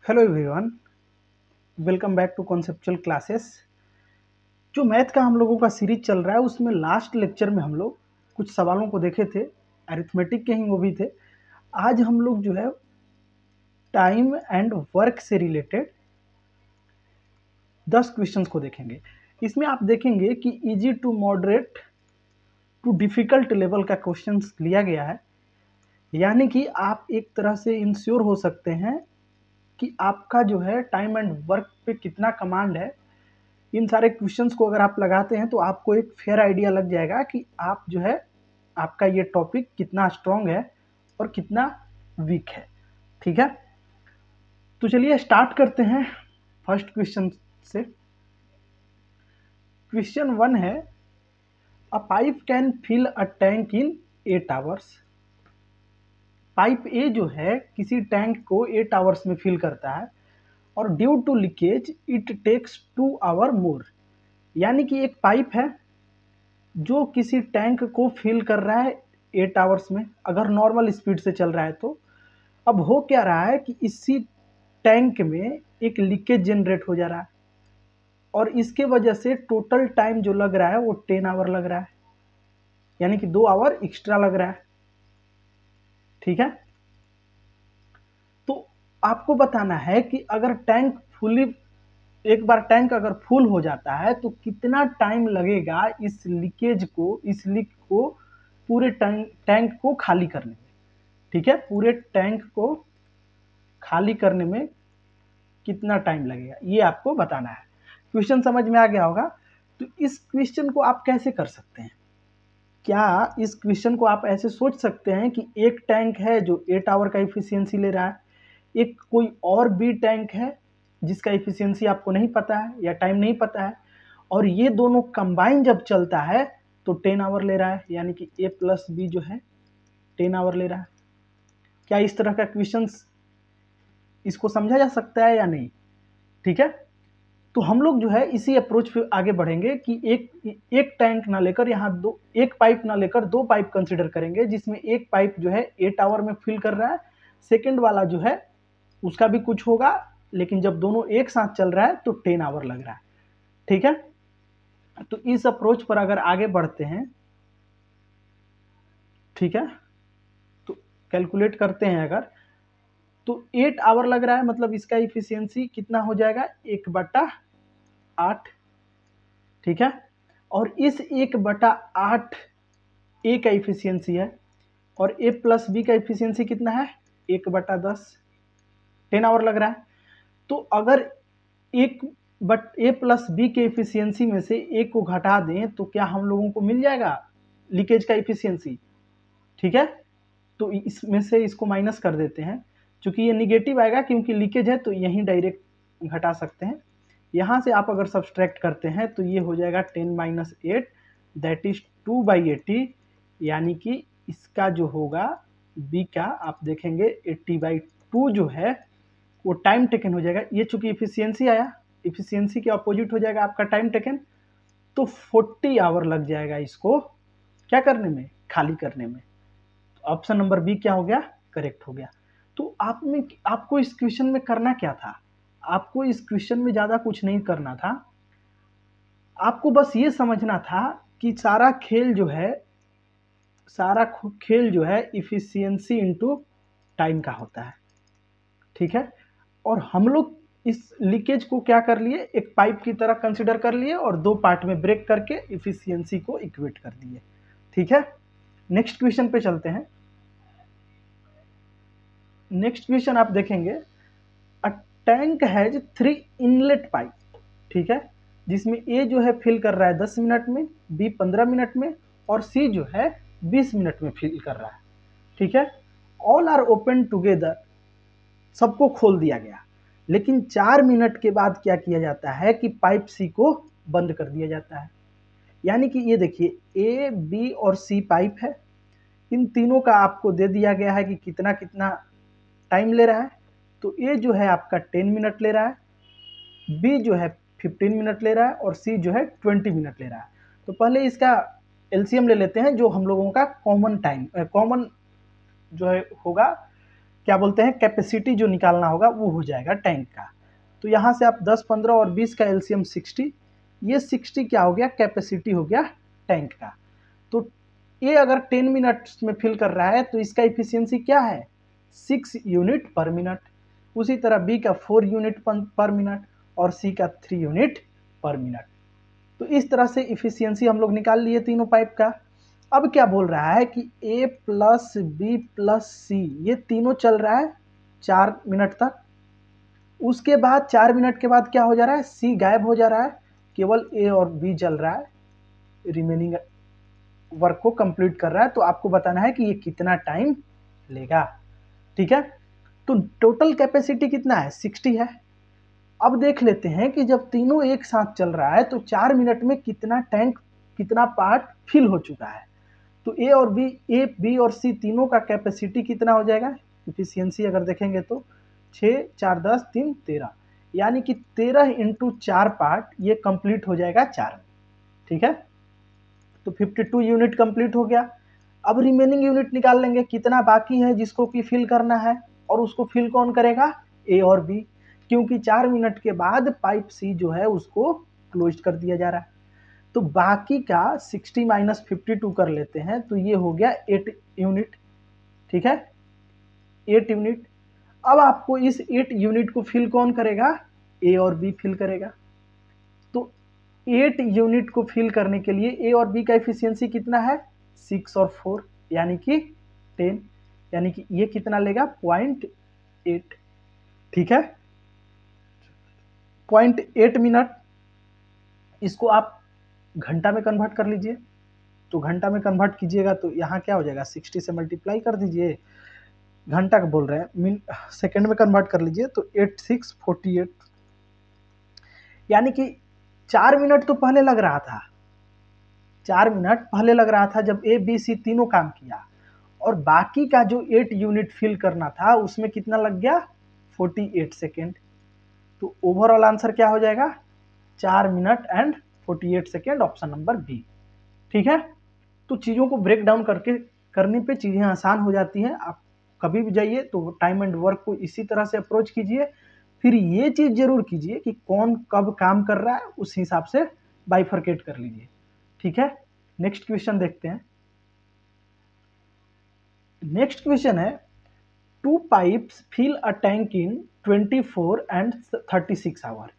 Hello everyone, welcome back to conceptual classes. जो math का हम लोगों का सीरीज चल रहा है उसमें लास्ट लेक्चर में हम लोग कुछ सवालों को देखे थे, अरिथमेटिक के ही वो भी थे। आज हम लोग जो है टाइम एंड वर्क से रिलेटेड 10 क्वेश्चंस को देखेंगे। इसमें आप देखेंगे कि easy to moderate to difficult level का क्वेश्चंस लिया गया है, यानी कि आप एक तरह से इंश्योर हो सकते हैं कि आपका जो है टाइम एंड वर्क पे कितना कमांड है। इन सारे क्वेश्चंस को अगर आप लगाते हैं तो आपको एक फेयर आइडिया लग जाएगा कि आप जो है आपका ये टॉपिक कितना स्ट्रांग है और कितना वीक है। ठीक है, तो चलिए स्टार्ट करते हैं फर्स्ट क्वेश्चन से। क्वेश्चन 1 है, a pipe can fill a tank in 8 hours. Pipe A जो है किसी टैंक को 8 आवर्स में फिल करता है और due to leakage it takes 2 hour more. यानी कि एक पाइप है जो किसी टैंक को फिल कर रहा है 8 आवर्स में, अगर नॉर्मल स्पीड से चल रहा है तो। अब हो क्या रहा है कि इसी टैंक में एक लीकेज जनरेट हो जा रहा है और इसके वजह से टोटल टाइम जो लग रहा है वो 10 आवर लग रहा है, यानी कि 2 आवर एक्स्ट्रा लग रहा है। ठीक है, तो आपको बताना है कि अगर टैंक फुली, एक बार टैंक अगर फुल हो जाता है तो कितना टाइम लगेगा इस लीकेज को, इस लीक को पूरे टैंक को खाली करने में। ठीक है, पूरे टैंक को खाली करने में कितना टाइम लगेगा ये आपको बताना है। क्वेश्चन समझ में आ गया होगा। तो इस क्वेश्चन को आप कैसे कर सकते हैं? क्या इस क्वेश्चन को आप ऐसे सोच सकते हैं कि एक टैंक है जो 8 आवर का इफिशियंसी ले रहा है, एक कोई और बी टैंक है जिसका इफिशियंसी आपको नहीं पता है या टाइम नहीं पता है, और ये दोनों कंबाइन जब चलता है तो 10 आवर ले रहा है, यानी कि ए प्लस बी जो है 10 आवर ले रहा है। क्या इस तरह का क्वेश्चन इसको समझा जा सकता है या नहीं? ठीक है, तो हम लोग जो है इसी अप्रोच पे आगे बढ़ेंगे कि एक टैंक ना लेकर यहाँ दो, एक पाइप ना लेकर दो पाइप कंसीडर करेंगे, जिसमें एक पाइप जो है 8 आवर में फिल कर रहा है, सेकेंड वाला जो है उसका भी कुछ होगा, लेकिन जब दोनों एक साथ चल रहा है तो 10 आवर लग रहा है। ठीक है, तो इस अप्रोच पर अगर आगे बढ़ते हैं, ठीक है, तो कैलकुलेट करते हैं अगर, तो 8 आवर लग रहा है, मतलब इसका इफिशियंसी कितना हो जाएगा, 1/8। ठीक है, और इस 1/8 ए का इफिशियंसी है और ए प्लस बी का इफिशियंसी कितना है, 1/10, 10 आवर लग रहा है। तो अगर एक बट ए प्लस बी के इफिशियंसी में से एक को घटा दें तो क्या हम लोगों को मिल जाएगा लीकेज का इफिशियंसी? ठीक है, तो इसमें से इसको माइनस कर देते हैं, चूंकि ये निगेटिव आएगा क्योंकि लीकेज है तो यहीं डायरेक्ट घटा सकते हैं। यहाँ से आप अगर सब्सट्रैक्ट करते हैं तो ये हो जाएगा 10 माइनस 8 दैट इज 2/80, यानी कि इसका जो होगा बी का आप देखेंगे 80/2 जो है वो टाइम टेकन हो जाएगा। ये चूंकि इफिशियंसी आया, इफिशियंसी के अपोजिट हो जाएगा आपका टाइम टेकन, तो 40 आवर लग जाएगा इसको क्या करने में, खाली करने में। ऑप्शन नंबर बी क्या हो गया, करेक्ट हो गया। तो आपको इस क्वेश्चन में करना क्या था? आपको इस क्वेश्चन में ज़्यादा कुछ नहीं करना था, आपको बस ये समझना था कि सारा खेल जो है इफिशियंसी इनटू टाइम का होता है। ठीक है, और हम लोग इस लीकेज को क्या कर लिए, एक पाइप की तरह कंसिडर कर लिए और दो पार्ट में ब्रेक करके इफिशियंसी को इक्वेट कर दिए। ठीक है, नेक्स्ट क्वेश्चन पे चलते हैं। नेक्स्ट क्वेश्चन आप देखेंगे, अ टैंक हैज 3 इनलेट पाइप। ठीक है, जिसमें ए जो है फिल कर रहा है 10 मिनट में, बी 15 मिनट में और सी जो है 20 मिनट में फिल कर रहा है। ठीक है, ऑल आर ओपन टुगेदर, सबको खोल दिया गया, लेकिन 4 मिनट के बाद क्या किया जाता है कि पाइप सी को बंद कर दिया जाता है। यानी कि ये देखिए ए बी और सी पाइप है, इन तीनों का आपको दे दिया गया है कि कितना कितना टाइम ले रहा है। तो ए जो है आपका 10 मिनट ले रहा है, बी जो है 15 मिनट ले रहा है और सी जो है 20 मिनट ले रहा है। तो पहले इसका एलसीएम ले लेते हैं, जो हम लोगों का कॉमन टाइम, कॉमन जो है होगा क्या बोलते हैं, कैपेसिटी जो निकालना होगा वो हो जाएगा टैंक का। तो यहाँ से आप 10, 15 और 20 का एलसीएम 60, ये 60 क्या हो गया, कैपेसिटी हो गया टैंक का। तो ये अगर 10 मिनट्स में फिल कर रहा है तो इसका इफिशियंसी क्या है, 6 यूनिट पर मिनट। उसी तरह बी का 4 यूनिट पर मिनट और सी का 3 यूनिट पर मिनट। तो इस तरह से इफिशियंसी हम लोग निकाल लिए तीनों पाइप का। अब क्या बोल रहा है कि ए प्लस बी प्लस सी ये तीनों चल रहा है 4 मिनट तक। उसके बाद 4 मिनट के बाद क्या हो जा रहा है, सी गायब हो जा रहा है, केवल ए और बी चल रहा है, रिमेनिंग वर्क को कंप्लीट कर रहा है। तो आपको बताना है कि ये कितना टाइम लेगा। ठीक है, तो टोटल कैपेसिटी कितना है, 60 है। अब देख लेते हैं कि जब तीनों एक साथ चल रहा है तो 4 मिनट में कितना टैंक, कितना पार्ट फिल हो चुका है। तो ए और बी, ए बी और सी तीनों का कैपेसिटी कितना हो जाएगा, इफिशियंसी अगर देखेंगे तो 6, 4, 10, 3, 13, यानी कि 13 इंटू 4 पार्ट ये कंप्लीट हो जाएगा 4 में। ठीक है, तो 52 यूनिट कंप्लीट हो गया। अब रिमेनिंग यूनिट निकाल लेंगे कितना बाकी है जिसको कि फिल करना है, और उसको फिल कौन करेगा, ए और बी, क्योंकि 4 मिनट के बाद पाइप सी जो है उसको क्लोज कर दिया जा रहा है। तो बाकी का 60 माइनस 52 कर लेते हैं तो ये हो गया 8 यूनिट। ठीक है, 8 यूनिट। अब आपको इस 8 यूनिट को फिल कौन करेगा, ए और बी फिल करेगा। तो 8 यूनिट को फिल करने के लिए ए और बी का एफिशिएंसी कितना है, 6 और 4 यानी कि 10, यानी कि ये कितना लेगा, 0.8। ठीक है, 0.8 मिनट। इसको आप घंटा में कन्वर्ट कर लीजिए। तो घंटा में कन्वर्ट कीजिएगा तो यहाँ क्या हो जाएगा, 60 से मल्टीप्लाई कर दीजिए, घंटा का बोल रहे हैं, सेकंड में कन्वर्ट कर लीजिए तो 8648, यानी कि 4 मिनट तो पहले लग रहा था, 4 मिनट पहले लग रहा था जब ए बी सी तीनों काम किया, और बाकी का जो 8 यूनिट फिल करना था उसमें कितना लग गया, 48 सेकेंड। तो ओवरऑल आंसर क्या हो जाएगा, 4 minute and 48 second, option number B. ठीक है, तो चीज़ों को ब्रेक डाउन करके करने पे चीज़ें आसान हो जाती हैं। आप कभी भी जाइए तो टाइम एंड वर्क को इसी तरह से अप्रोच कीजिए। फिर ये चीज़ जरूर कीजिए कि कौन कब काम कर रहा है उस हिसाब से बाइफरकेट कर लीजिए। ठीक है, नेक्स्ट क्वेश्चन देखते हैं। नेक्स्ट क्वेश्चन है, 2 pipes fill a tank in 24 and 36 hour.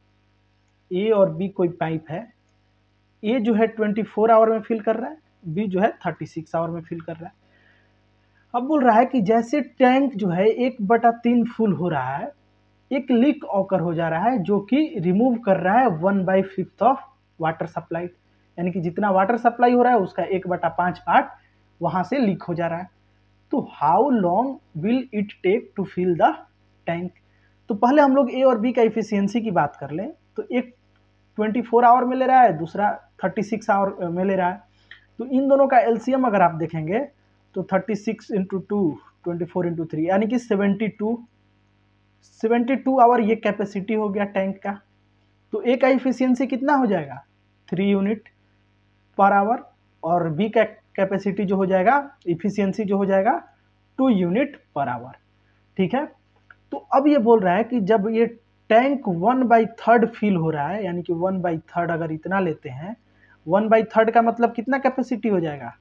A और बी कोई पाइप है, ए जो है 24 आवर में फिल कर रहा है, बी जो है 36 आवर में फिल कर रहा है। अब बोल रहा है कि जैसे टैंक जो है 1/3 फुल हो रहा है, एक लीक ऑकर हो जा रहा है जो कि रिमूव कर रहा है 1/5 ऑफ वाटर सप्लाई, यानी कि जितना वाटर सप्लाई हो रहा है उसका 1/5 पार्ट वहां से लीक हो जा रहा है। तो how long will it take to fill the tank. तो पहले हम लोग ए और बी का इफिशियंसी की बात कर लें। तो एक 24 आवर में ले रहा है, दूसरा 36 आवर में ले रहा है। तो इन दोनों का एलसीएम अगर आप देखेंगे तो 36 इंटू 2, 24 इंटू 3, यानी कि 72 आवर ये कैपेसिटी हो गया टैंक का। तो ए का इफिशियंसी कितना हो जाएगा, 3 यूनिट पर आवर, और बी का कैपेसिटी जो हो जाएगा, इफिशियंसी जो हो जाएगा 2 यूनिट पर आवर। ठीक है, तो अब ये बोल रहा है कि जब ये टैंक 1/3 फिल हो रहा है, यानी कि 1/3 अगर इतना लेते हैं, 1/3 का मतलब कितना कैपेसिटी हो जाएगा,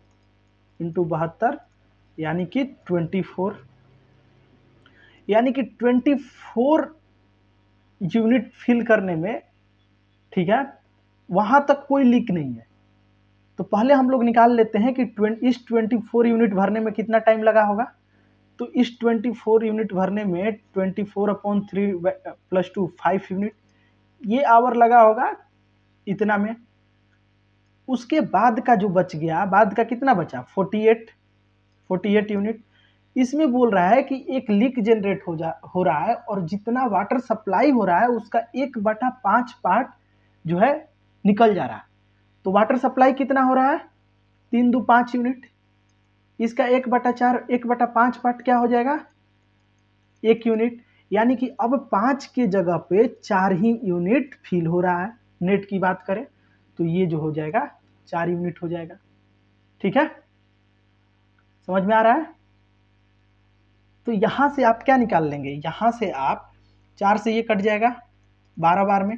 इंटू 72, यानी कि 24, यानी कि 24 यूनिट फिल करने में, ठीक है, वहां तक कोई लीक नहीं है। तो पहले हम लोग निकाल लेते हैं कि इस 24 यूनिट भरने में कितना टाइम लगा होगा। तो इस 24 यूनिट भरने में 24/3 + 2 5 यूनिट, ये आवर लगा होगा इतना में। उसके बाद का जो बच गया, बाद का कितना बचा, 48 यूनिट। इसमें बोल रहा है कि एक लीक जनरेट हो रहा है, और जितना वाटर सप्लाई हो रहा है उसका 1/5 पार्ट जो है निकल जा रहा है। तो वाटर सप्लाई कितना हो रहा है, 3 2 5 यूनिट, इसका 1/4, 1/5 पार्ट क्या हो जाएगा, 1 यूनिट, यानी कि अब 5 के जगह पे 4 ही यूनिट फिल हो रहा है। नेट की बात करें तो ये जो हो जाएगा 4 यूनिट हो जाएगा। ठीक है, समझ में आ रहा है। तो यहाँ से आप क्या निकाल लेंगे, यहाँ से आप 4 से ये कट जाएगा 12 बार में,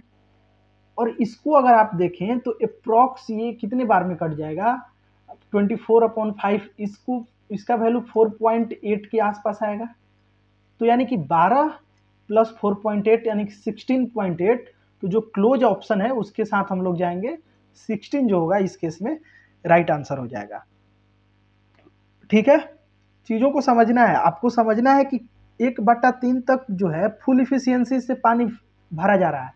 और इसको अगर आप देखें तो अप्रॉक्स ये कितने बार में कट जाएगा, 24/5, इसको इसका वैल्यू 4.8 के आसपास आएगा। तो यानी कि 12 प्लस 4.8 यानी कि 16.8। तो जो क्लोज ऑप्शन है उसके साथ हम लोग जाएंगे, 16 जो होगा इस केस में राइट आंसर हो जाएगा। ठीक है, चीज़ों को समझना है, आपको समझना है कि 1/3 तक जो है फुल इफिशियंसी से पानी भरा जा रहा है,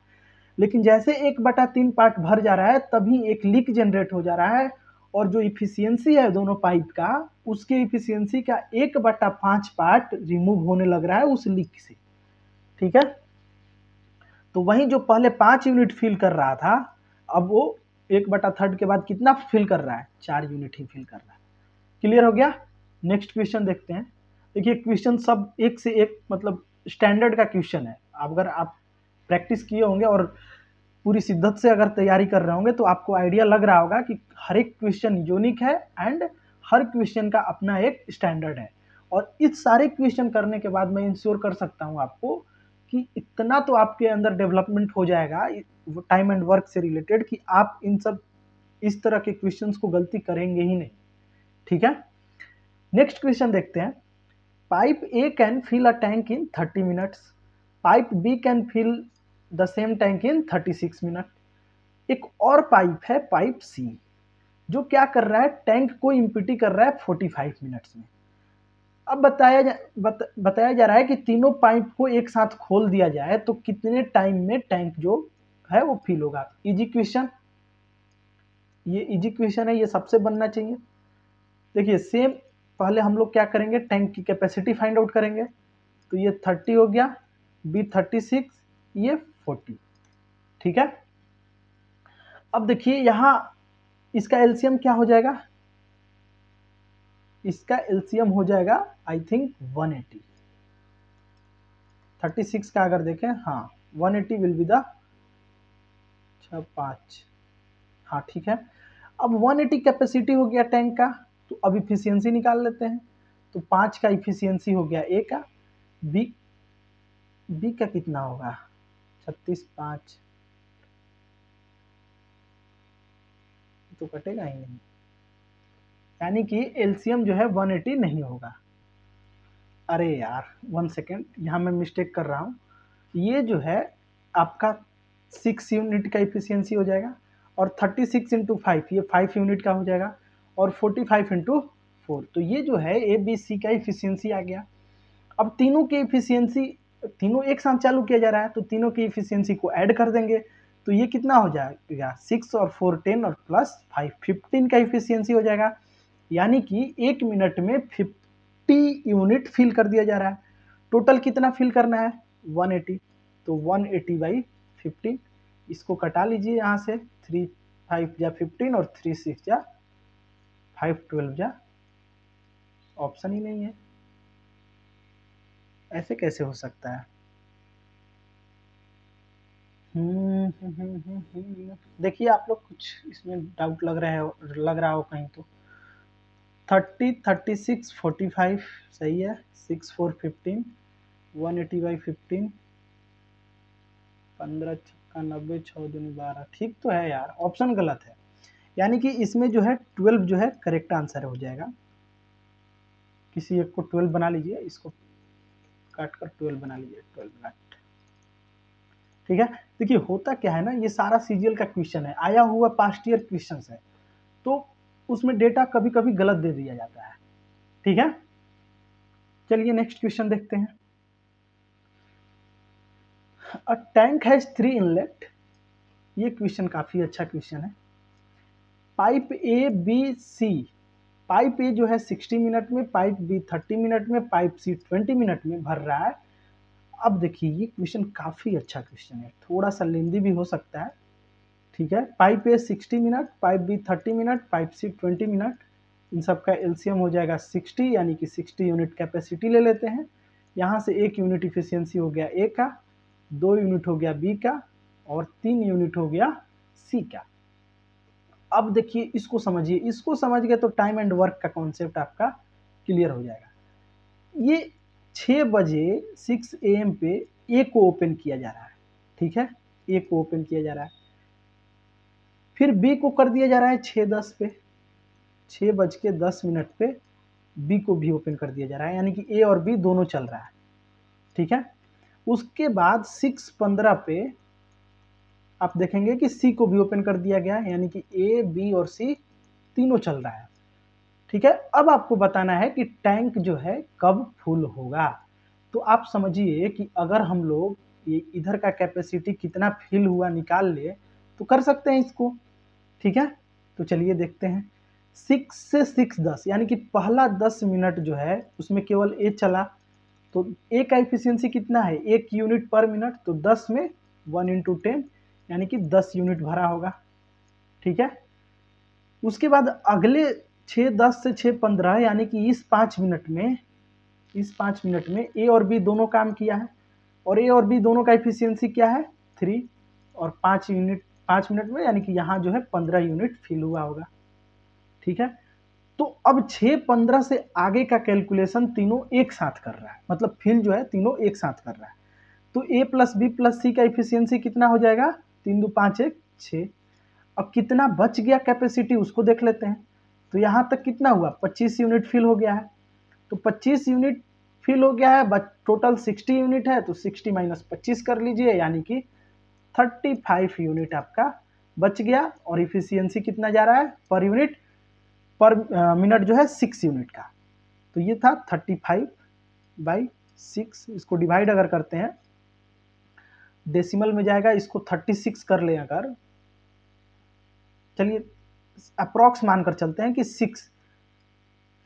लेकिन जैसे 1/3 पार्ट भर जा रहा है तभी एक लीक जनरेट हो जा रहा है, और जो इफिशियंसी है दोनों पाइप का, उसके इफिशियंसी का 1/5 पार्ट रिमूव होने लग रहा है उस लीक से। ठीक है, तो वहीं जो पहले 5 यूनिट फिल कर रहा था, अब वो 1/3 के बाद कितना फिल कर रहा है, 4 यूनिट ही फिल कर रहा है। क्लियर हो गया। नेक्स्ट क्वेश्चन देखते हैं। देखिए क्वेश्चन सब एक से एक मतलब स्टैंडर्ड का क्वेश्चन है। अगर आप प्रैक्टिस किए होंगे और पूरी शिद्दत से अगर तैयारी कर रहे होंगे तो आपको आइडिया लग रहा होगा कि हर एक क्वेश्चन यूनिक है एंड हर क्वेश्चन का अपना एक स्टैंडर्ड है। और इस सारे क्वेश्चन करने के बाद मैं इंश्योर कर सकता हूँ आपको कि इतना तो आपके अंदर डेवलपमेंट हो जाएगा टाइम एंड वर्क से रिलेटेड कि आप इन सब इस तरह के क्वेश्चंस को गलती करेंगे ही नहीं। ठीक है, नेक्स्ट क्वेश्चन देखते हैं। Pipe A can fill a tank in 30 minutes, pipe B can fill the same tank in 36 minute. एक और पाइप है पाइप सी, जो क्या कर रहा है, टैंक को इम्पिटी कर रहा है 45 मिनट्स में। अब बताया जा रहा है कि तीनों पाइप को एक साथ खोल दिया जाए तो कितने टाइम में टैंक जो है वो फिल होगा। इजी क्वेश्चन, ये इजी क्वेश्चन है, ये सबसे बनना चाहिए। देखिए सेम, पहले हम लोग क्या करेंगे, टैंक की कैपेसिटी फाइंड आउट करेंगे। तो ये 30 हो गया, बी 36, ये 40। ठीक है, अब देखिए यहाँ इसका एलसीएम क्या हो जाएगा, इसका एलसीएम हो जाएगा आई थिंक 180। 36 का अगर देखें, हाँ 180 विल बी द 5। हाँ ठीक है, अब 180 कैपेसिटी हो गया टैंक का, तो अब इफिशियंसी निकाल लेते हैं। तो 5 का इफिशियंसी हो गया ए का, बी का कितना होगा 36, 5 तो कटेगा ही नहीं, यानी कि एलसीएम जो है 180 नहीं होगा। अरे यार 1 सेकेंड, यहाँ मैं मिस्टेक कर रहा हूँ। ये जो है आपका 6 यूनिट का इफिशियंसी हो जाएगा, और 36 इंटू 5 ये 5 यूनिट का हो जाएगा, और 45 इंटू 4, तो ये जो है ए बी सी का इफिशियंसी आ गया। अब तीनों की इफिशियंसी, तीनों एक साथ चालू किया जा रहा है तो तीनों की इफिशियंसी को ऐड कर देंगे, तो ये कितना हो जाएगा 6 और 4 10 और प्लस 5 15 का इफिशियंसी हो जाएगा। यानी कि 1 मिनट में 50 यूनिट फिल कर दिया जा रहा है। टोटल कितना फिल करना है 180, तो 180 बाई 15, इसको कटा लीजिए यहाँ से, 3 5 जा 15 और 3 6 जा 5 12 जा, ऑप्शन ही नहीं है, ऐसे कैसे हो सकता है। देखिए आप लोग कुछ इसमें डाउट लग रहा हो कहीं तो। 30 36 45 सही है, 6 4 15, 180 बाई 15, 15 छक्का 90, 6 दूनी 12, ठीक तो है यार, ऑप्शन गलत है। यानी कि इसमें जो है 12 जो है करेक्ट आंसर हो जाएगा। किसी एक को 12 बना लीजिए, इसको काट कर 12 बना लीजिए, 12 मिनट। ठीक है, देखिए होता क्या है ना, ये सारा सीजीएल का क्वेश्चन है, आया हुआ पास्ट ईयर क्वेश्चन है, तो उसमें डेटा कभी कभी गलत दे दिया जाता है। ठीक है, चलिए नेक्स्ट क्वेश्चन देखते हैं। अ टैंक हैज 3 इनलेट, ये क्वेश्चन काफी अच्छा क्वेश्चन है। Pipe A B C, pipe A जो है 60 मिनट में, पाइप बी 30 मिनट में, पाइप सी 20 मिनट में भर रहा है। अब देखिए ये क्वेश्चन काफी अच्छा क्वेश्चन है, थोड़ा सा लेंदी भी हो सकता है। ठीक है, pipe A 60 minute, pipe B 30 minute, pipe C 20 minute, इन सब का एलसीएम हो जाएगा 60, यानी कि 60 यूनिट कैपेसिटी ले लेते हैं। यहाँ से 1 यूनिट इफिशियंसी हो गया ए का, 2 यूनिट हो गया बी का, और 3 यूनिट हो गया सी का। अब देखिए इसको समझिए, इसको समझ गए तो टाइम एंड वर्क का कॉन्सेप्ट आपका क्लियर हो जाएगा। ये 6 बजे 6 AM पे ए को ओपन किया जा रहा है, ठीक है, ए को ओपन किया जा रहा है। फिर बी को कर दिया जा रहा है 6:10 पे, 6:10 पे बी को भी ओपन कर दिया जा रहा है, यानी कि ए और बी दोनों चल रहा है, ठीक है। उसके बाद 6:15 पे आप देखेंगे कि सी को भी ओपन कर दिया गया है, यानी कि ए बी और सी तीनों चल रहा है, ठीक है। अब आपको बताना है कि टैंक जो है कब फुल होगा। तो आप समझिए कि अगर हम लोग ये इधर का कैपेसिटी कितना फिल हुआ निकाल ले तो कर सकते हैं इसको, ठीक है। तो चलिए देखते हैं, 6 से 6:10 यानी कि पहला 10 मिनट जो है उसमें केवल ए चला, तो ए का एफिशिएंसी कितना है, 1 यूनिट पर मिनट, तो 10 में 1 × 10 यानी कि 10 यूनिट भरा होगा, ठीक है। उसके बाद अगले 6:10 से 6:15 यानी कि इस 5 मिनट में ए और बी दोनों काम किया है, और ए और बी दोनों का एफिशिएंसी क्या है 3, और 5 मिनट में यानी कि यहाँ जो है 15 यूनिट फिल हुआ होगा, ठीक है। तो अब 6:15 से आगे का कैलकुलेशन तीनों एक साथ कर रहा है, मतलब फिल जो है तीनों एक साथ कर रहा है। तो ए प्लस बी प्लस सी का एफिशिएंसी कितना हो जाएगा, 3 2 5 1 6। अब कितना बच गया कैपेसिटी उसको देख लेते हैं। तो यहाँ तक कितना हुआ, 25 यूनिट फिल हो गया है। तो 25 यूनिट फिल हो गया है, बट टोटल 60 यूनिट है, तो 60 - 25 कर लीजिए, यानी कि 35 यूनिट आपका बच गया। और इफिशियंसी कितना जा रहा है पर यूनिट, पर मिनट जो है 6 यूनिट का। तो ये था 35/6। इसको डिवाइड अगर करते हैं डेसिमल में जाएगा, इसको 36 कर लें अगर, चलिए अप्रॉक्स मानकर चलते हैं कि 6,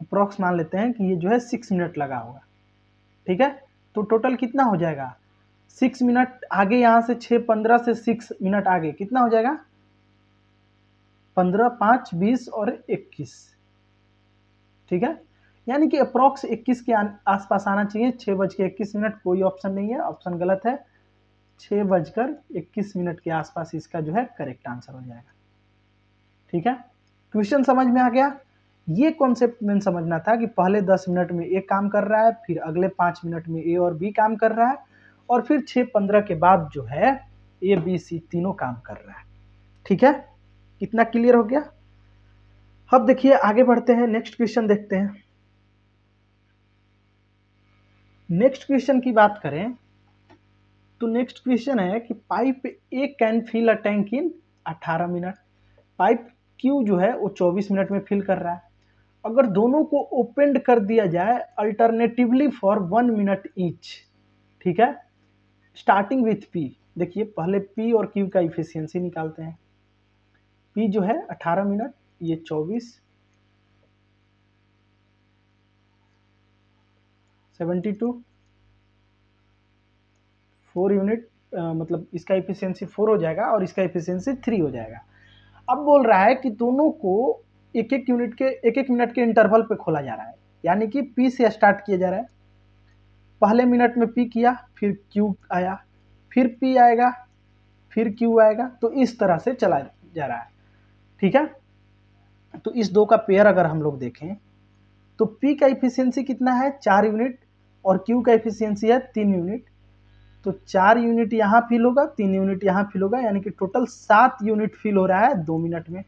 अप्रॉक्स मान लेते हैं कि ये जो है 6 मिनट लगा होगा, ठीक है। तो टोटल कितना हो जाएगा, 6 मिनट आगे, यहाँ से 6:15 से 6 मिनट आगे कितना हो जाएगा, 15 5 20 और 21, ठीक है। यानी कि अप्रॉक्स 21 के आसपास आना चाहिए। 6:21, कोई ऑप्शन नहीं है, ऑप्शन गलत है। 6:21 के आसपास इसका जो है करेक्ट आंसर हो जाएगा, ठीक है। क्वेश्चन समझ में आ गया। ये कॉन्सेप्ट में समझना था कि पहले 10 मिनट में ए काम कर रहा है, फिर अगले 5 मिनट में ए और बी काम कर रहा है, और फिर 6:15 के बाद जो है ए बी सी तीनों काम कर रहा है, ठीक है। कितना क्लियर हो गया। अब देखिए आगे बढ़ते हैं, नेक्स्ट क्वेश्चन देखते हैं। नेक्स्ट क्वेश्चन की बात करें तो नेक्स्ट क्वेश्चन है कि pipe A can fill a tank in 18 minute. Pipe Q जो है वो 24 मिनट में फिल कर रहा है। अगर दोनों को ओपन कर दिया जाए अल्टरनेटिवली फॉर 1 मिनट ईच, ठीक है, स्टार्टिंग विथ पी। देखिए पहले पी और क्यू का इफिशियंसी निकालते हैं। पी जो है 18 मिनट, ये 24, 72, 4 यूनिट, मतलब इसका इफिशियंसी 4 हो जाएगा और इसका इफिशियंसी 3 हो जाएगा। अब बोल रहा है कि दोनों को एक एक मिनट के इंटरवल पे खोला जा रहा है, यानी कि पी से स्टार्ट किया जा रहा है। पहले मिनट में पी किया, फिर क्यू आया, फिर पी आएगा, फिर क्यू आएगा, तो इस तरह से चला जा रहा है, ठीक है। तो इस दो का पेयर अगर हम लोग देखें तो पी का इफिशियंसी कितना है 4 यूनिट, और क्यू का इफिशियंसी है 3 यूनिट। तो 4 यूनिट यहाँ फिल होगा, 3 यूनिट यहाँ फिल होगा, यानी कि टोटल 7 यूनिट फिल हो रहा है 2 मिनट में,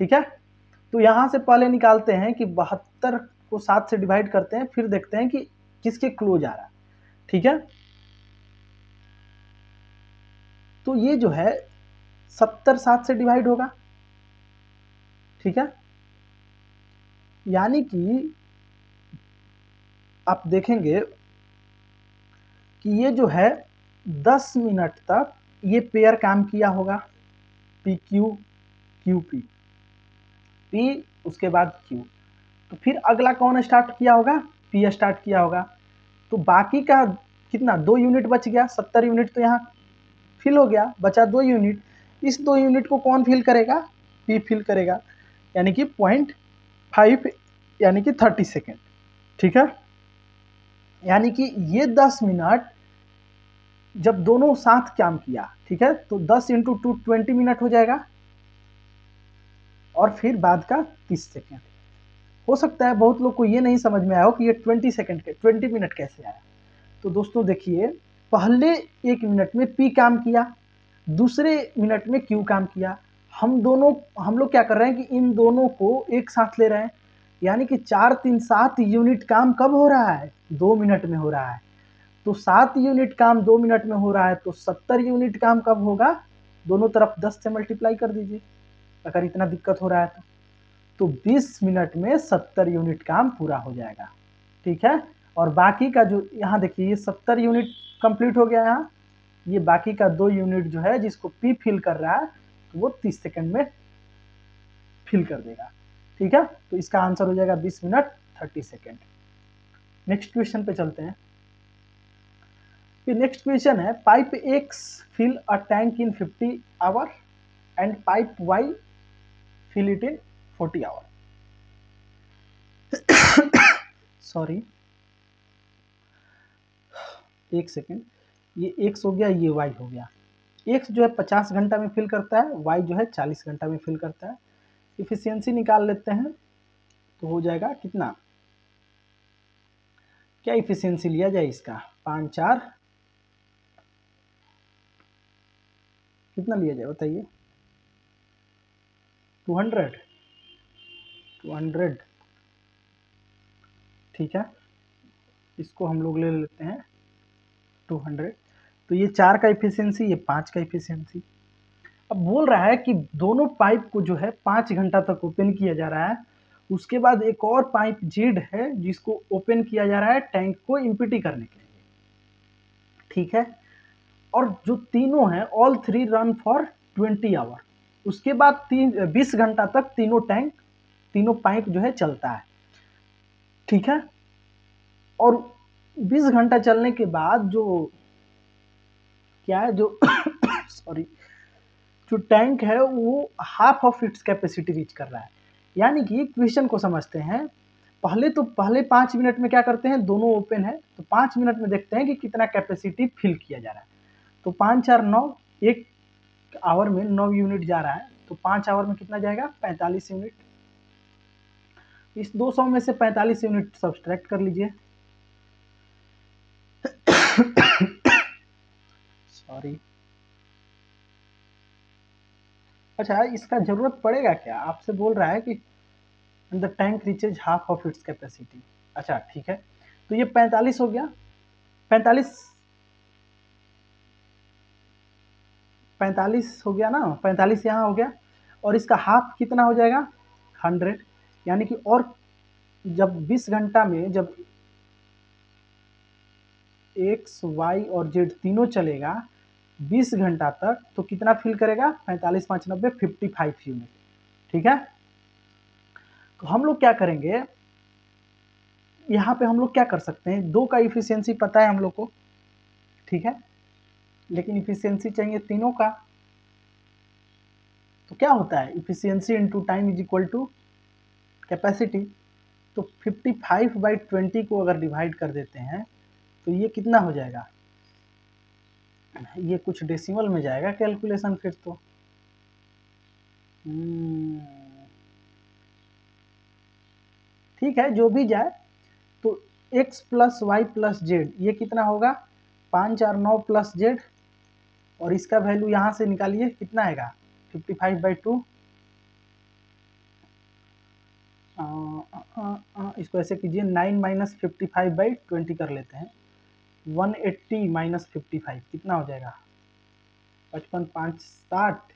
ठीक है। तो यहां से पहले निकालते हैं कि 72 को 7 से डिवाइड करते हैं, फिर देखते हैं कि किसके क्लोज आ रहा है, ठीक है। तो ये जो है 70 7 से डिवाइड होगा, ठीक है। यानी कि आप देखेंगे कि ये जो है 10 मिनट तक ये पेयर काम किया होगा, P Q Q P, P उसके बाद क्यू। तो फिर अगला कौन स्टार्ट किया होगा, पी स्टार्ट किया होगा। तो बाकी का कितना 2 यूनिट बच गया, 70 यूनिट तो यहाँ फिल हो गया, बचा 2 यूनिट। इस 2 यूनिट को कौन फिल करेगा, पी फिल करेगा, यानी कि 0.5 यानी कि 30 सेकेंड, ठीक है। यानी कि ये 10 मिनट जब दोनों साथ काम किया, ठीक है, तो 10 × 2 20 मिनट हो जाएगा, और फिर बाद का 30 सेकेंड, हो सकता है बहुत लोग को ये नहीं समझ में आया हो कि ये 20 मिनट कैसे आया। तो दोस्तों देखिए, पहले 1 मिनट में P काम किया, दूसरे मिनट में Q काम किया। हम लोग क्या कर रहे हैं कि इन दोनों को एक साथ ले रहे हैं, यानी कि 4 3 7 यूनिट काम कब हो रहा है? 2 मिनट में हो रहा है। तो 7 यूनिट काम 2 मिनट में हो रहा है, तो 70 यूनिट काम कब होगा? दोनों तरफ 10 से मल्टीप्लाई कर दीजिए, अगर इतना दिक्कत हो रहा है तो 20 मिनट में 70 यूनिट काम पूरा हो जाएगा। ठीक है, और बाकी का जो यहाँ देखिए, ये 70 यूनिट कंप्लीट हो गया यहाँ, ये बाकी का 2 यूनिट जो है जिसको P फिल कर रहा है, तो वो 30 सेकंड में फिल कर देगा। ठीक है, तो इसका आंसर हो जाएगा 20 मिनट 30 सेकंड। नेक्स्ट क्वेश्चन पे चलते हैं। ये नेक्स्ट क्वेश्चन है, pipe X fill a tank in 50 hour and pipe Y fill it in 40 hour. Sorry, एक सेकेंड, ये X हो गया, ये Y हो गया। X जो है 50 घंटा में फिल करता है, Y जो है 40 घंटा में फिल करता है। इफिशियंसी निकाल लेते हैं, तो हो जाएगा कितना, क्या इफिशियंसी लिया जाए इसका? 5 4 कितना लिया जाए बताइए? 200। ठीक है, इसको हम लोग ले लेते हैं 200। तो ये 4 का इफिशियंसी, ये 5 का इफिशियंसी। अब बोल रहा है कि दोनों पाइप को जो है 5 घंटा तक ओपन किया जा रहा है, उसके बाद एक और पाइप जेड है जिसको ओपन किया जा रहा है टैंक को इम्पिटी करने के लिए। ठीक है, और जो तीनों हैं ऑल 3 रन फॉर 20 आवर। उसके बाद 20 घंटा तक तीनों पाइप जो है चलता है। ठीक है, और 20 घंटा चलने के बाद जो क्या है, जो सॉरी, जो टैंक है वो half of its capacity reach कर रहा है। यानी कि क्वेश्चन को समझते हैं, पहले 5 मिनट में क्या करते हैं, दोनों ओपन है, तो 5 मिनट में देखते हैं कि कितना कैपेसिटी फिल किया जा रहा है। तो 5 4 9, एक आवर में 9 यूनिट जा रहा है, तो 5 आवर में कितना जाएगा? 45 यूनिट। इस 200 में से 45 यूनिट सब्सट्रैक्ट कर लीजिए। सॉरी, अच्छा, इसका जरूरत पड़ेगा क्या? आपसे बोल रहा है कि the tank reaches half of its capacity. अच्छा ठीक है, तो ये 45 हो गया, 45 हो गया ना, 45 यहाँ हो गया, और इसका हाफ कितना हो जाएगा? 100। यानी कि और जब 20 घंटा में जब X Y और Z तीनों चलेगा 20 घंटा तक, तो कितना फिल करेगा? 45 5 90 55 यूनिट। ठीक है, तो हम लोग क्या करेंगे, यहाँ पे हम लोग क्या कर सकते हैं, 2 का इफिशियंसी पता है हम लोग को। ठीक है, लेकिन इफिशियंसी चाहिए तीनों का। तो क्या होता है, efficiency into time is equal to capacity. तो 55/20 को अगर डिवाइड कर देते हैं तो ये कितना हो जाएगा? ये कुछ डेसिमल में जाएगा कैलकुलेशन फिर तो। ठीक है, जो भी जाए, तो x plus y plus z ये कितना होगा? 5 4 9 प्लस जेड, और इसका वैल्यू यहाँ से निकालिए, कितना आएगा? 55/2। इसको ऐसे कीजिए, 9 माइनस 55/20 कर लेते हैं। 180 माइनस 55 कितना हो जाएगा? 55 5 60,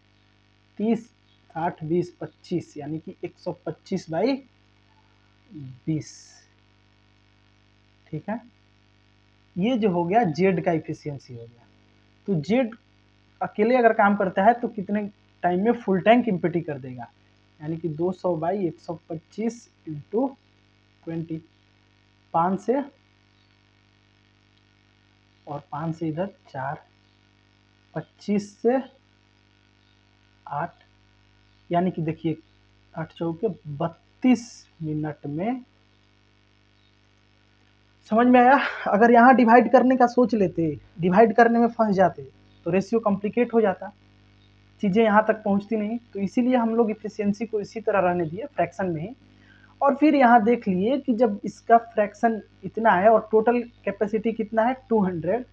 30 60 20 25, यानी कि 125/20। ठीक है, ये जो हो गया जेड का इफिशियंसी हो गया। तो जेड अकेले अगर काम करता है तो कितने टाइम में फुल टैंक इम्पिटी कर देगा? यानी कि 200/125 इंटू 20, 5 से, और 5 से इधर 4, 25 से 8, यानी कि देखिए 8 चौके 32 मिनट में। समझ में आया? अगर यहाँ डिवाइड करने का सोच लेते, डिवाइड करने में फंस जाते, तो रेशियो कॉम्प्लिकेट हो जाता, चीज़ें यहाँ तक पहुँचती नहीं। तो इसीलिए हम लोग इफिशियंसी को इसी तरह रहने दिए, फ्रैक्शन में ही। और फिर यहाँ देख लिए कि जब इसका फ्रैक्शन इतना है और टोटल कैपेसिटी कितना है 200,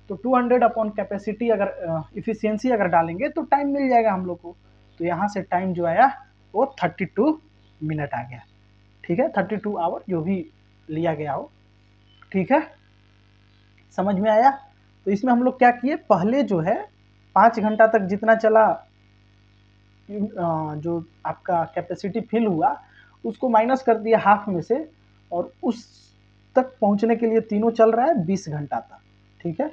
तो 200 अपॉन कैपेसिटी अगर इफिशियंसी अगर डालेंगे तो टाइम मिल जाएगा हम लोग को। तो यहाँ से टाइम जो आया वो 32 मिनट आ गया। ठीक है, 32 आवर जो भी लिया गया हो। ठीक है, समझ में आया। तो इसमें हम लोग क्या किए, पहले जो है 5 घंटा तक जितना चला जो आपका कैपेसिटी फिल हुआ उसको माइनस कर दिया हाफ में से, और उस तक पहुंचने के लिए तीनों चल रहा है 20 घंटा तक। ठीक है,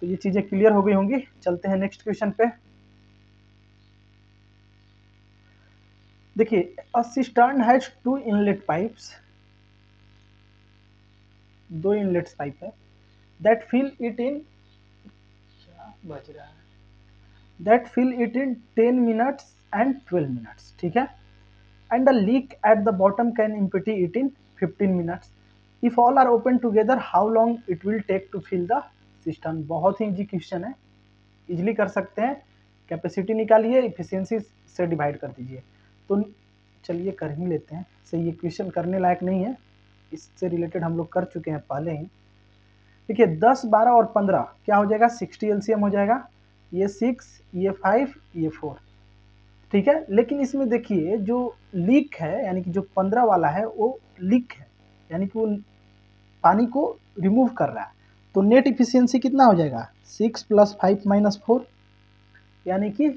तो ये चीजें क्लियर हो गई होंगी। चलते हैं नेक्स्ट क्वेश्चन पे। देखिए, a cistern has 2 inlet pipes, 2 inlet pipe है, दैट फिल इट इन, क्या बज रहा है, that fill it in 10 minutes and 12 minutes. ठीक है, and the leak at the bottom can empty it in 15 minutes. If all are open together, how long it will take to fill the cistern? बहुत ही easy question है, easily कर सकते हैं। Capacity निकालिए, efficiency से divide कर दीजिए। तो चलिए कर ही लेते हैं। सही, ये क्वेश्चन करने लायक नहीं है, इससे रिलेटेड हम लोग कर चुके हैं पहले ही। देखिए 10, 12 और 15 क्या हो जाएगा, 60 एलसीएम हो जाएगा। ये 6, ये 5, ये 4। ठीक है, लेकिन इसमें देखिए जो लीक है, यानी कि जो 15 वाला है वो लीक है, यानी कि वो पानी को रिमूव कर रहा है। तो नेट इफिशियंसी कितना हो जाएगा, 6 + 5 - 4 यानी कि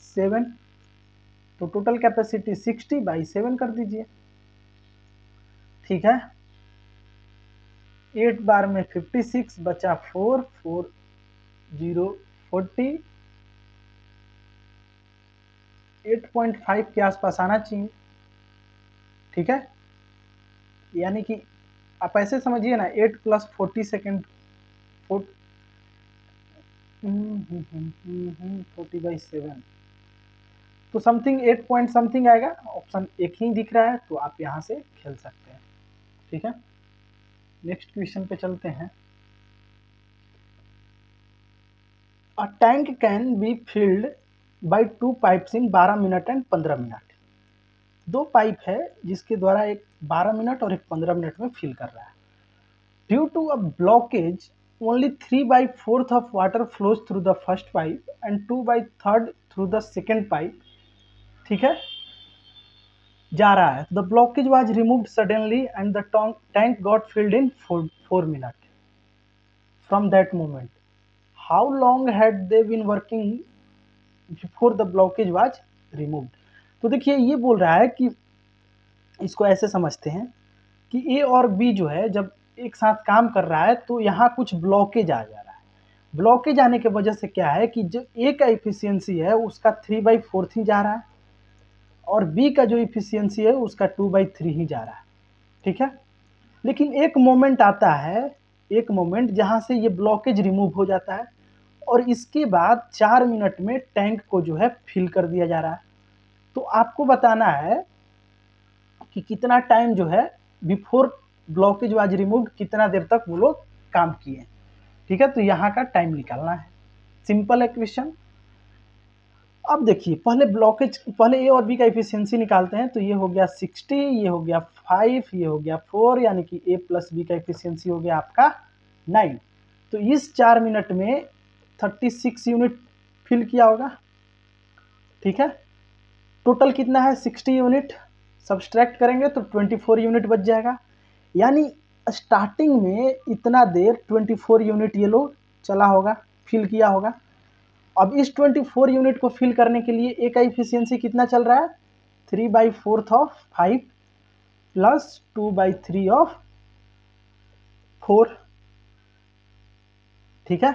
7। तो टोटल कैपेसिटी 60/7 कर दीजिए। ठीक है, 8 बार में 56 बचा 4, 4 0 40, 8.5 के आसपास आना चाहिए। ठीक है, यानी कि आप ऐसे समझिए ना, 8 + 40 सेकेंड, 40/7, तो समथिंग 8 पॉइंट समथिंग आएगा। ऑप्शन एक ही दिख रहा है, तो आप यहाँ से खेल सकते हैं। ठीक है, नेक्स्ट क्वेश्चन पे चलते हैं। A tank can be filled by 2 pipes in 12 minute and 15 minute. 2 pipe है जिसके द्वारा एक 12 मिनट और एक 15 मिनट में फिल कर रहा है। Due to a blockage only 3/4 of water flows through the first pipe and 2/3 through the second pipe। ठीक है, जा रहा है। The blockage was removed suddenly and the tank got filled in 4 minute from that moment. How long had they been working before the blockage was removed. तो देखिए ये बोल रहा है कि इसको ऐसे समझते हैं कि ए और बी जो है जब एक साथ काम कर रहा है तो यहाँ कुछ ब्लॉकेज आ जा रहा है। ब्लॉकेज आने की वजह से क्या है कि जो ए का इफिशियंसी है उसका 3/4 ही जा रहा है, और बी का जो इफिशियंसी है उसका 2/3 ही जा रहा है। ठीक है, लेकिन एक मोमेंट आता है, एक मोमेंट जहां से ये ब्लॉकेज रिमूव हो जाता है, और इसके बाद 4 मिनट में टैंक को जो है फिल कर दिया जा रहा है। तो आपको बताना है कि कितना टाइम जो है बिफोर ब्लॉकेज वाज रिमूव्ड, कितना देर तक वो लोग काम किए। ठीक है, तो यहाँ का टाइम निकालना है। सिंपल है क्वेश्चन। अब देखिए पहले ए और बी का इफिशियंसी निकालते हैं। तो ये हो गया 60, ये हो गया 5, ये हो गया 4, यानी कि ए प्लस बी का इफिशियंसी हो गया आपका 9। तो इस 4 मिनट में 36 यूनिट फिल किया होगा। ठीक है, टोटल कितना है 60 यूनिट, सब्सट्रैक्ट करेंगे तो 24 यूनिट बच जाएगा। यानी स्टार्टिंग में इतना देर 24 यूनिट ये लोग चला होगा, फिल किया होगा। अब इस 24 यूनिट को फिल करने के लिए ए का इफिशियंसी कितना चल रहा है, 3/4 ऑफ 5 प्लस 2/3 ऑफ 4। ठीक है,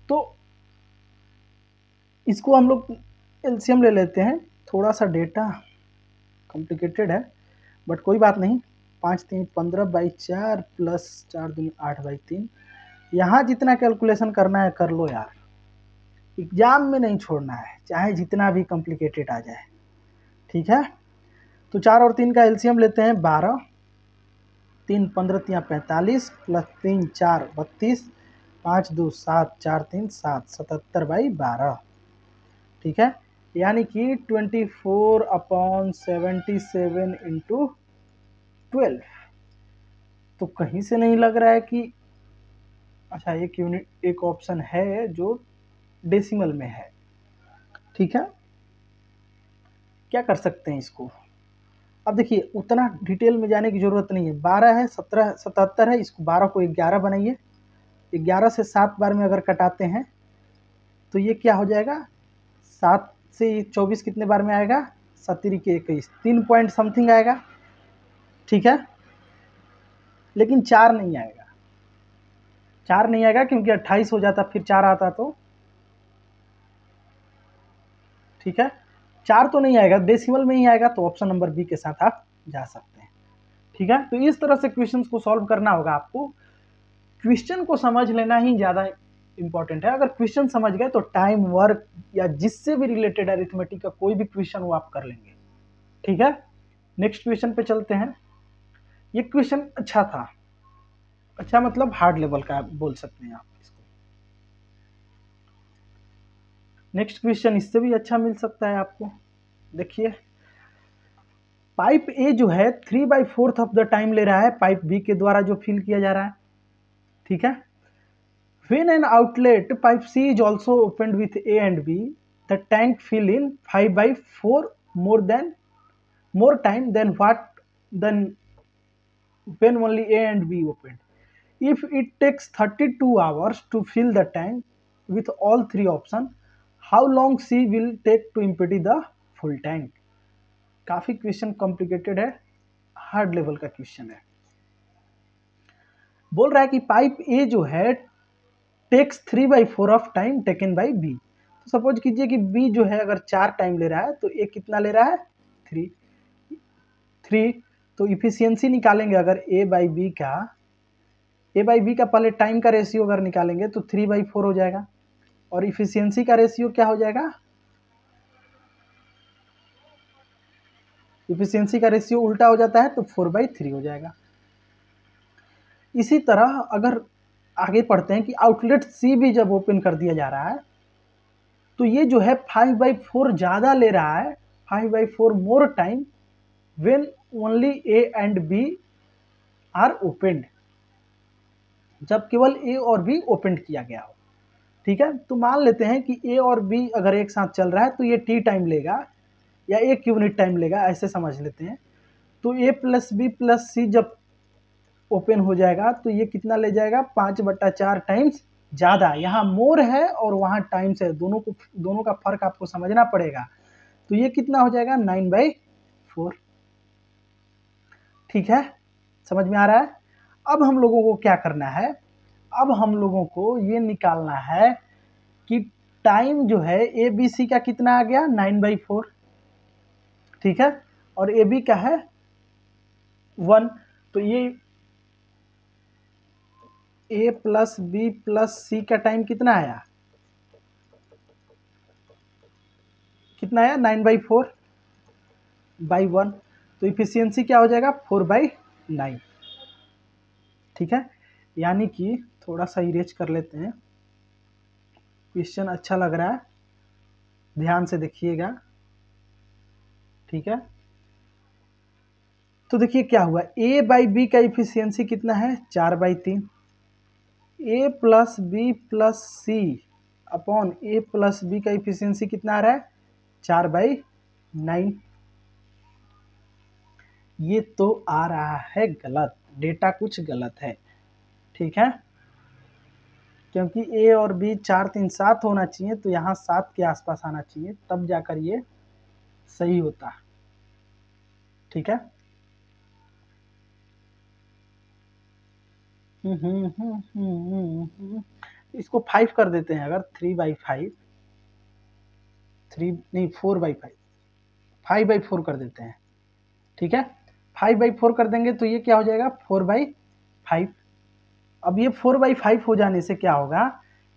तो इसको हम लोग एलसीएम ले लेते हैं। थोड़ा सा डेटा कॉम्प्लिकेटेड है, बट कोई बात नहीं। 5 3 15/4 प्लस 4 दूनी 8/3। यहाँ जितना कैलकुलेशन करना है कर लो यार, एग्जाम में नहीं छोड़ना है, चाहे जितना भी कॉम्प्लिकेटेड आ जाए। ठीक है, तो 4 और 3 का एलसीएम लेते हैं 12, 3 15 3 45 प्लस 3 4 32, 5 2 7 4 3 7, 77/12। ठीक है, यानी कि 24/77 इंटू 12। तो कहीं से नहीं लग रहा है कि अच्छा एक यूनिट, एक ऑप्शन है जो डेसिमल में है। ठीक है, क्या कर सकते हैं इसको। अब देखिए उतना डिटेल में जाने की ज़रूरत नहीं है। 12 है, 17 77 है, इसको 12 को 11 बनाइए। 11 से 7 बार में अगर कटाते हैं तो ये क्या हो जाएगा, 7 से 24 कितने बार में आएगा, 7 के 21, 3 पॉइंट समथिंग आएगा। ठीक है, लेकिन 4 नहीं आएगा, 4 नहीं आएगा क्योंकि 28 हो जाता फिर 4 आता तो। ठीक है, 4 तो नहीं आएगा, डेसिमल में ही आएगा, तो ऑप्शन नंबर बी के साथ आप जा सकते हैं। ठीक है, तो इस तरह से क्वेश्चंस को सॉल्व करना होगा आपको। क्वेश्चन को समझ लेना ही ज़्यादा इंपॉर्टेंट है। अगर क्वेश्चन समझ गए तो टाइम, वर्क या जिससे भी रिलेटेड अरिथमेटिक का कोई भी क्वेश्चन वो आप कर लेंगे। ठीक है, नेक्स्ट क्वेश्चन पे चलते हैं। ये क्वेश्चन अच्छा था, अच्छा मतलब हार्ड लेवल का बोल सकते हैं आप इसको। नेक्स्ट क्वेश्चन इससे भी अच्छा मिल सकता है आपको। देखिए पाइप ए जो है 3/4 ऑफ द टाइम ले रहा है पाइप बी के द्वारा जो फिल किया जा रहा है। ठीक है, when an outlet pipe C is also opened with A and B, the tank fill in 5/4 more time than when only A and B opened. If it takes 32 hours to fill the tank with all three options, how long C will take to empty the full tank? काफी question complicated है, hard level का question है। बोल रहा है कि pipe A जो है takes 3/4 of time taken by B. तो सपोज कीजिए कि बी जो है अगर 4 टाइम ले रहा है तो ए कितना ले रहा है, 3। तो इफिशियंसी निकालेंगे अगर ए बाई बी का पहले टाइम का रेशियो अगर निकालेंगे तो 3/4 हो जाएगा, और इफिशियंसी का रेशियो क्या हो जाएगा, इफिशियंसी का रेशियो उल्टा हो जाता है तो 4/3 हो जाएगा। इसी तरह अगर आगे पढ़ते हैं कि आउटलेट सी भी जब ओपन कर दिया जा रहा है तो ये जो है 5/4 ज़्यादा ले रहा है, 5/4 more time when only A and B are opened, जब केवल ए और बी ओपन किया गया हो। ठीक है, तो मान लेते हैं कि ए और बी अगर एक साथ चल रहा है तो ये टी टाइम लेगा या 1 यूनिट टाइम लेगा, ऐसे समझ लेते हैं। तो ए प्लस बी प्लस सी जब ओपन हो जाएगा तो ये कितना ले जाएगा, 5/4 टाइम्स ज़्यादा। यहाँ मोर है और वहाँ टाइम्स है, दोनों का फर्क आपको समझना पड़ेगा। तो ये कितना हो जाएगा, 9/4। ठीक है, समझ में आ रहा है। अब हम लोगों को क्या करना है, अब हम लोगों को ये निकालना है कि टाइम जो है ए बी सी का कितना आ गया, 9/4। ठीक है, और ए बी का है 1। तो ये ए प्लस बी प्लस सी का टाइम कितना आया, कितना आया, 9/4/1। तो इफिशियंसी क्या हो जाएगा, 4/9। ठीक है, यानी कि थोड़ा सा इरेज कर लेते हैं। क्वेश्चन अच्छा लग रहा है, ध्यान से देखिएगा। ठीक है, तो देखिए क्या हुआ, ए बाई बी का इफिशियंसी कितना है, 4/3। ए प्लस बी प्लस सी अपॉन ए प्लस बी का इफिशियंसी कितना आ रहा है, 4/9। ये तो आ रहा है गलत, डेटा कुछ गलत है। ठीक है, क्योंकि ए और बी 4 3 7 होना चाहिए, तो यहाँ 7 के आसपास आना चाहिए, तब जाकर ये सही होता। ठीक है, इसको 5 कर देते हैं अगर, 3/5, 3 नहीं 4/5, 5/4 कर देते हैं। ठीक है, 5/4 कर देंगे तो ये क्या हो जाएगा, 4/5। अब ये 4/5 हो जाने से क्या होगा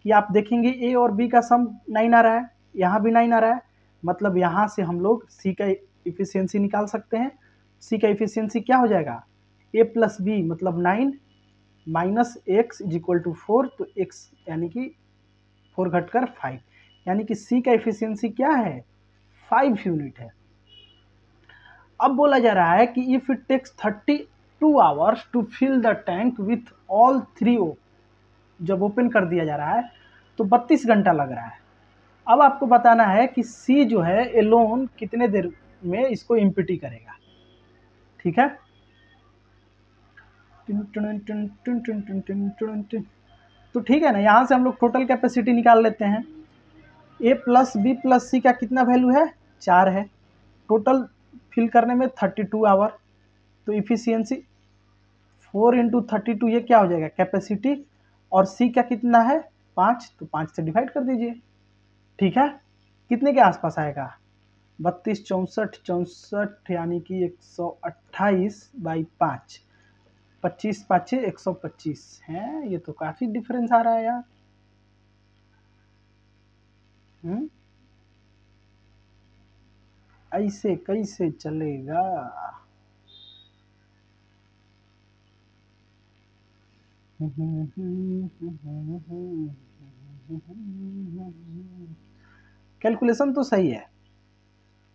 कि आप देखेंगे ए और बी का सम 9 आ रहा है, यहाँ भी 9 आ रहा है, मतलब यहाँ से हम लोग सी का इफिशियंसी निकाल सकते हैं। सी का इफिशियंसी क्या हो जाएगा, ए प्लस बी मतलब 9 minus x is equal to 4, तो एक्स यानी कि 4 घटकर 5, यानी कि सी का इफिशियंसी क्या है, 5 यूनिट है। अब बोला जा रहा है कि if it takes 30 2 hours to fill the tank with all 3 ओ। जब ओपन कर दिया जा रहा है तो 32 घंटा लग रहा है। अब आपको बताना है कि सी जो है एलोन कितने देर में इसको इम्पिटी करेगा। ठीक है, तो ठीक है ना, यहाँ से हम लोग टोटल कैपेसिटी निकाल लेते हैं। ए प्लस बी प्लस सी का कितना वैल्यू है, 4 है। टोटल फिल करने में 32 आवर, तो इफिशियंसी 4 इंटू 32, ये क्या हो जाएगा कैपेसिटी, और सी का कितना है 5, तो 5 से डिवाइड कर दीजिए। ठीक है, कितने के आसपास आएगा, 32 64 64 यानी कि 128/5, 25 5 125 है। ये तो काफी डिफरेंस आ रहा है यार। ऐसे कैसे चलेगा। कैलकुलेशन तो सही है,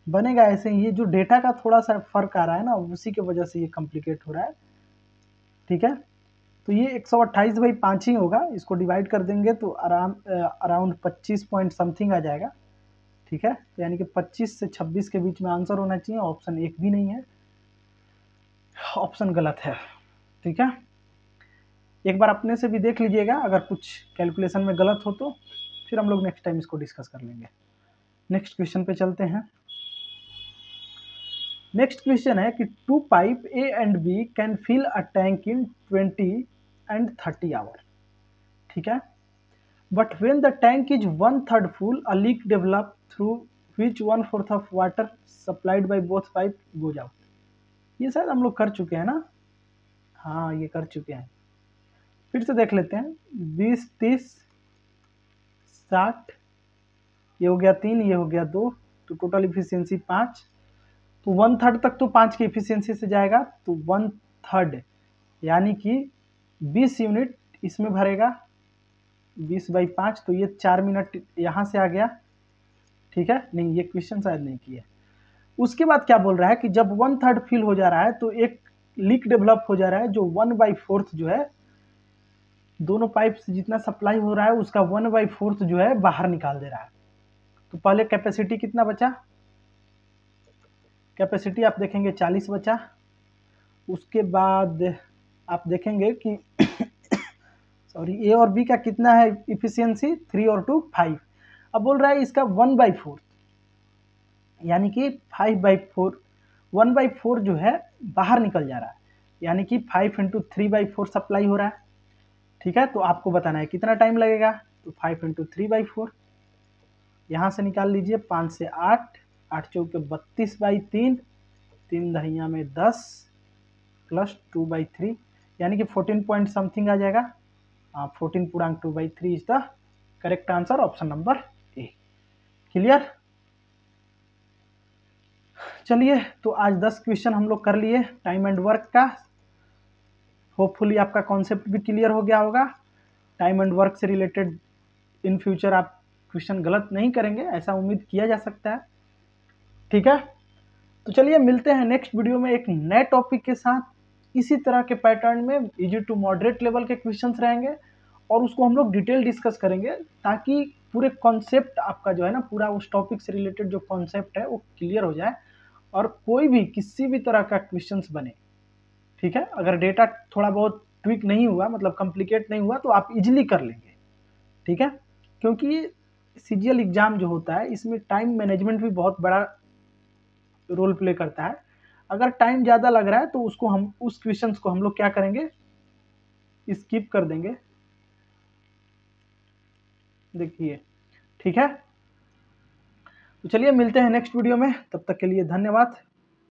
बनेगा ऐसे ही। ये जो डेटा का थोड़ा सा फर्क आ रहा है ना, उसी की वजह से ये कॉम्प्लिकेट हो रहा है। ठीक है, तो ये 128/5 ही होगा। इसको डिवाइड कर देंगे तो अराउंड 25 पॉइंट समथिंग आ जाएगा। ठीक है, तो यानी कि 25 से 26 के बीच में आंसर होना चाहिए। ऑप्शन 1 भी नहीं है, ऑप्शन गलत है। ठीक है, एक बार अपने से भी देख लीजिएगा, अगर कुछ कैलकुलेशन में गलत हो तो फिर हम लोग नेक्स्ट टाइम इसको डिस्कस कर लेंगे। नेक्स्ट क्वेश्चन पे चलते हैं। नेक्स्ट क्वेश्चन है कि 2 pipe A and B can fill a tank in 20 and 30 hour. ठीक है, but when the tank is 1/3 full a leak develop through which 1/4 of water supplied by both pipe goes out. ये शायद हम लोग कर चुके हैं ना, हाँ ये कर चुके हैं। फिर से देख लेते हैं। 20 30 60, ये हो गया 3, ये हो गया 2, तो टोटल इफिशियंसी 5। तो 1/3 तक तो 5 की इफिशियंसी से जाएगा, तो 1/3 यानी कि 20 यूनिट इसमें भरेगा, 20/5, तो ये 4 मिनट यहाँ से आ गया। ठीक है, नहीं ये क्वेश्चन शायद नहीं किया। उसके बाद क्या बोल रहा है कि जब 1/3 फिल हो जा रहा है तो एक लीक डेवलप हो जा रहा है, जो 1/4 जो है, दोनों पाइप से जितना सप्लाई हो रहा है उसका 1/4 जो है बाहर निकाल दे रहा है। तो पहले कैपेसिटी कितना बचा, कैपेसिटी आप देखेंगे 40 बचा। उसके बाद आप देखेंगे कि सॉरी ए और बी का कितना है इफिशियंसी, 3 और 2 5। अब बोल रहा है इसका 1/4 यानी कि 5/4, 1/4 जो है बाहर निकल जा रहा है, यानी कि 5 इंटू 3/4 सप्लाई हो रहा है। ठीक है, तो आपको बताना है कितना टाइम लगेगा, तो 5 इंटू 3/4 यहाँ से निकाल लीजिए, 5 से 8, 8 चौके 32/3, 3 दहिया में 10 प्लस 2/3 यानी कि 14 पॉइंट समथिंग आ जाएगा। 14.2/3 is the correct answer, option number A. Clear, चलिए तो आज 10 क्वेश्चन हम लोग कर लिए टाइम एंड वर्क का। होपफुली आपका कॉन्सेप्ट भी क्लियर हो गया होगा। टाइम एंड वर्क से रिलेटेड इन फ्यूचर आप क्वेश्चन गलत नहीं करेंगे, ऐसा उम्मीद किया जा सकता है। ठीक है, तो चलिए मिलते हैं नेक्स्ट वीडियो में एक नए टॉपिक के साथ। इसी तरह के पैटर्न में इजी टू मॉडरेट लेवल के क्वेश्चंस रहेंगे और उसको हम लोग डिटेल डिस्कस करेंगे, ताकि पूरे कॉन्सेप्ट आपका जो है ना, पूरा उस टॉपिक से रिलेटेड जो कॉन्सेप्ट है वो क्लियर हो जाए और कोई भी किसी भी तरह का क्वेश्चंस बने। ठीक है, अगर डेटा थोड़ा बहुत ट्विक नहीं हुआ, मतलब कॉम्प्लिकेट नहीं हुआ, तो आप इजिली कर लेंगे। ठीक है, क्योंकि सीजीएल एग्जाम जो होता है इसमें टाइम मैनेजमेंट भी बहुत बड़ा रोल प्ले करता है। अगर टाइम ज़्यादा लग रहा है तो उसको हम उस क्वेश्चंस को हम लोग क्या करेंगे, स्किप कर देंगे। देखिए, ठीक है, तो चलिए मिलते हैं नेक्स्ट वीडियो में, तब तक के लिए धन्यवाद।